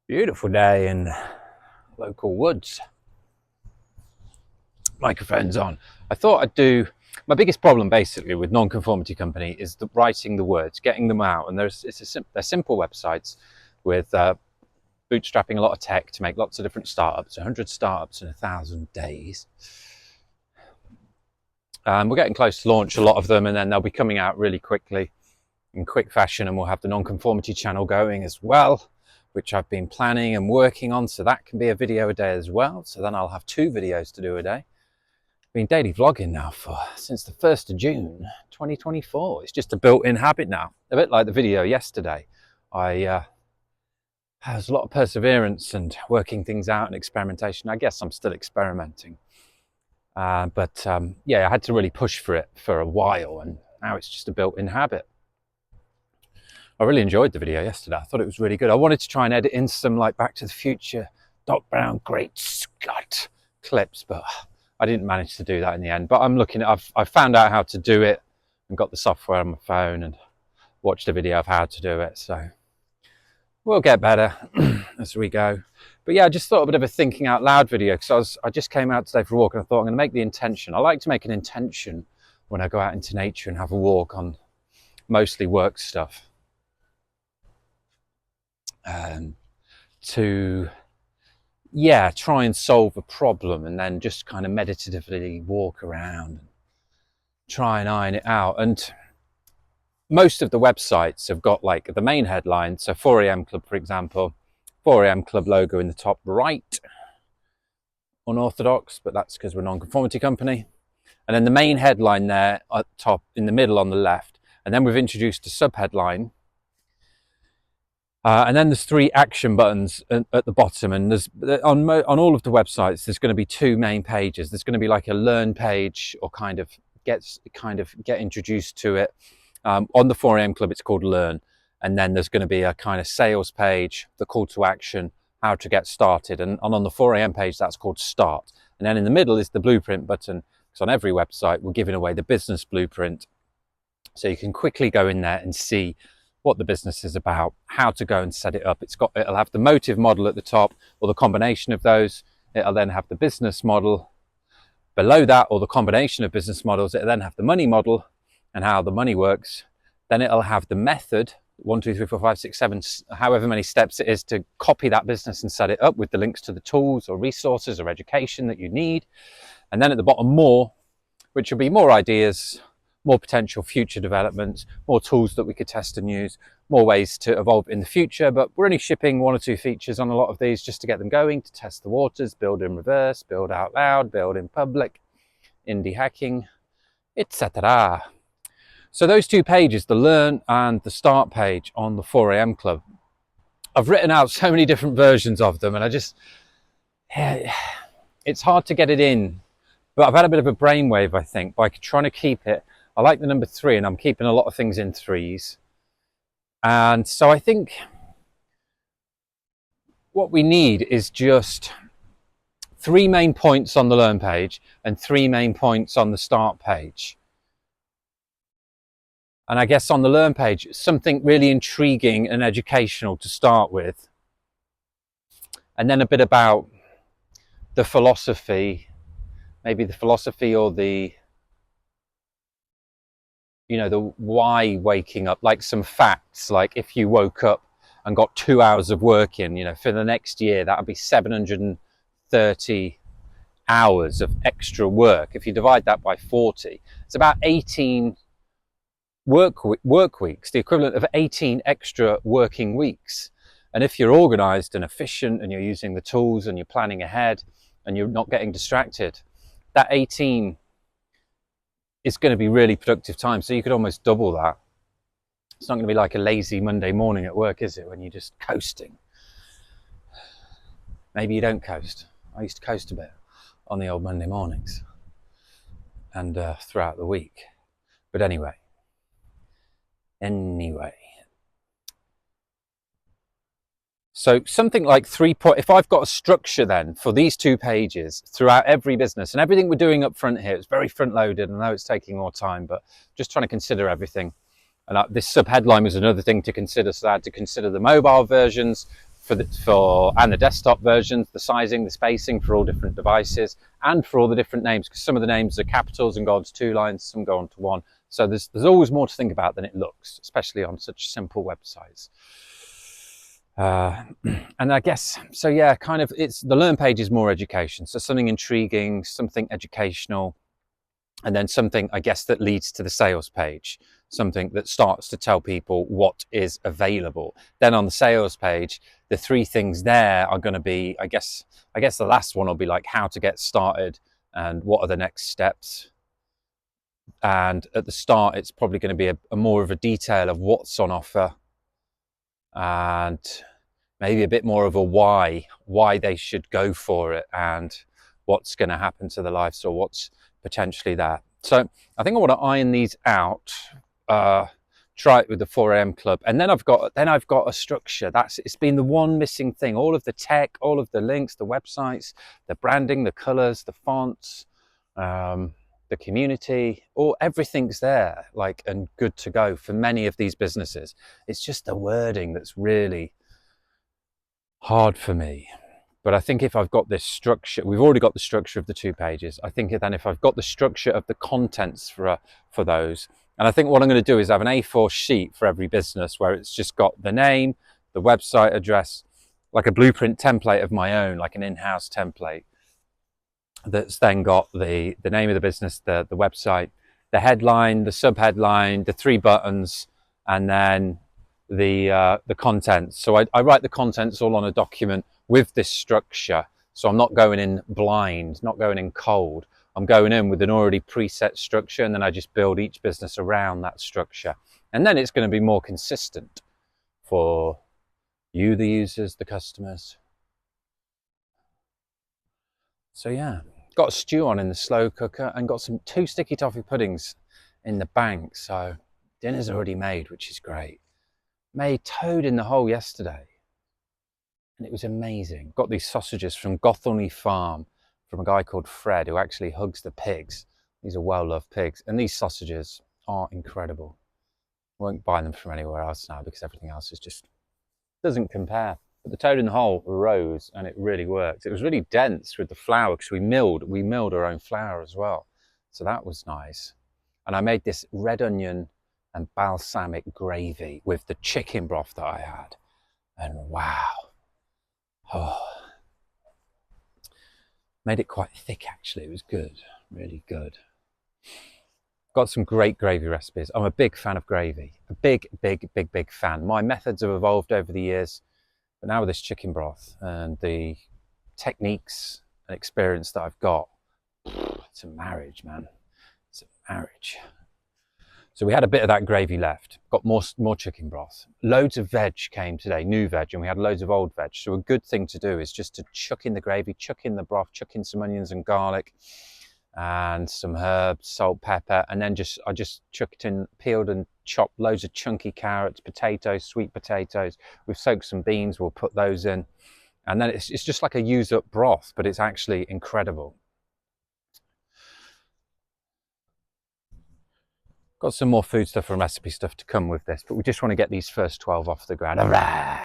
Beautiful day in local woods. Microphone's on. I thought I'd do, my biggest problem basically with nonconformity company is writing the words, getting them out. And they're simple websites with bootstrapping a lot of tech to make lots of different startups, 100 startups in 1,000 days. We're getting close to launch a lot of them, and then they'll be coming out really quickly in quick fashion, and we'll have the nonconformity channel going as well, which I've been planning and working on, so that can be a video a day as well. So then I'll have 2 videos to do a day. I've been daily vlogging now since the 1st of June 2024. It's just a built-in habit now, a bit like the video yesterday. There's a lot of perseverance and working things out and experimentation. I guess I'm still experimenting. Yeah, I had to really push for it for a while, and now it's just a built-in habit. I really enjoyed the video yesterday. I thought it was really good. I wanted to try and edit in some like Back to the Future, Doc Brown, Great Scott clips, but I didn't manage to do that in the end. But I'm looking at, I've found out how to do it and got the software on my phone and watched a video of how to do it. So we'll get better as we go. But yeah, I just thought a bit of a thinking out loud video, because I just came out today for a walk, and I thought I'm going to make the intention. I like to make an intention when I go out into nature and have a walk on mostly work stuff. To try and solve a problem, and then just kind of meditatively walk around and try and iron it out. And most of the websites have got like the main headline. So 4 a.m. Club, for example, 4 a.m. Club logo in the top right, unorthodox, but that's because we're a non-conformity company. And then the main headline there at the top, in the middle on the left, and then we've introduced a sub-headline. And then there's 3 action buttons at the bottom, and there's on all of the websites there's going to be 2 main pages. There's going to be like a learn page, or kind of get introduced to it. On the 4 a.m. Club it's called Learn, and then there's going to be a kind of sales page, the call to action, how to get started, and on the 4 a.m. page that's called Start. And then in the middle is the blueprint button, because on every website we're giving away the business blueprint, so you can quickly go in there and see what the business is about, how to go and set it up. It'll have the motive model at the top, or the combination of those. It'll then have the business model below that, or the combination of business models. It'll then have the money model and how the money works. Then it'll have the method, 1, 2, 3, 4, 5, 6, 7, however many steps it is to copy that business and set it up, with the links to the tools or resources or education that you need. And then at the bottom, more, which will be more ideas, more potential future developments, more tools that we could test and use, more ways to evolve in the future. But we're only shipping 1 or 2 features on a lot of these just to get them going, to test the waters, build in reverse, build out loud, build in public, indie hacking, etc. So those 2 pages, the Learn and the Start page on the 4 a.m. Club, I've written out so many different versions of them, and it's hard to get it in. But I've had a bit of a brainwave, I think, by trying to keep it. I like the number 3, and I'm keeping a lot of things in 3s. And so I think what we need is just 3 main points on the Learn page and 3 main points on the Start page. And I guess on the Learn page, something really intriguing and educational to start with. And then a bit about the philosophy, maybe the philosophy or the why waking up, like some facts, like if you woke up and got 2 hours of work in, for the next year, that would be 730 hours of extra work. If you divide that by 40, it's about 18 work weeks, the equivalent of 18 extra working weeks. And if you're organized and efficient, and you're using the tools, and you're planning ahead, and you're not getting distracted, that 18 is going to be really productive time. So you could almost double that. It's not going to be like a lazy Monday morning at work, is it, when you're just coasting? Maybe you don't coast. I used to coast a bit on the old Monday mornings and throughout the week. But anyway. So something like 3 point, if I've got a structure then for these 2 pages throughout every business, and everything we're doing up front here, it's very front loaded. I know it's taking more time, but just trying to consider everything. And this sub headline was another thing to consider. So I had to consider the mobile versions and the desktop versions, the sizing, the spacing for all different devices, and for all the different names, because some of the names are capitals and go on to 2 lines, some go on to 1. So there's always more to think about than it looks, especially on such simple websites. And I guess, so yeah, kind of, it's the learn page is more education. So something intriguing, something educational, and then something, I guess, that leads to the sales page, something that starts to tell people what is available. Then on the sales page, the 3 things there are going to be, I guess the last one will be like how to get started and what are the next steps. And at the start, it's probably going to be a more of a detail of what's on offer, and maybe a bit more of a why they should go for it, and what's going to happen to their lives, or what's potentially there. So I think I want to iron these out, try it with the 4 a.m. club, and then I've got a structure. It's been the one missing thing. All of the tech, all of the links, the websites, the branding, the colors, the fonts, the community, everything's there, like, and good to go for many of these businesses. It's just the wording that's really hard for me. But I think if I've got this structure, we've already got the structure of the 2 pages. I think then if I've got the structure of the contents for those, and I think what I'm going to do is have an A4 sheet for every business where it's just got the name, the website address, like a blueprint template of my own, like an in-house template, that's then got the name of the business, the website, the headline, the sub-headline, the 3 buttons, and then the contents. So I write the contents all on a document with this structure, so I'm not going in blind, not going in cold. I'm going in with an already preset structure, and then I just build each business around that structure. And then it's going to be more consistent for you, the users, the customers. So yeah, got a stew on in the slow cooker, and got 2 sticky toffee puddings in the bank. So dinner's already made, which is great. Made toad in the hole yesterday, and it was amazing. Got these sausages from Gothelney Farm, from a guy called Fred, who actually hugs the pigs. These are well-loved pigs, and these sausages are incredible. I won't buy them from anywhere else now because everything else is just doesn't compare. But the toad in the hole rose, and it really worked. It was really dense with the flour because we milled our own flour as well, so that was nice. And I made this red onion and balsamic gravy with the chicken broth that I had, and wow, made it quite thick actually. It was good, really good. Got some great gravy recipes. I'm a big fan of gravy, a big fan. My methods have evolved over the years, but now with this chicken broth and the techniques and experience that I've got, it's a marriage, man. It's a marriage. So we had a bit of that gravy left, got more chicken broth. Loads of veg came today, new veg, and we had loads of old veg. So a good thing to do is just to chuck in the gravy, chuck in the broth, chuck in some onions and garlic and some herbs, salt, pepper, and then I just chucked in, peeled and chopped loads of chunky carrots, potatoes, sweet potatoes. We've soaked some beans, we'll put those in. And then it's just like a used up broth, but it's actually incredible. Got some more food stuff and recipe stuff to come with this, but we just want to get these first 12 off the ground. Hooray!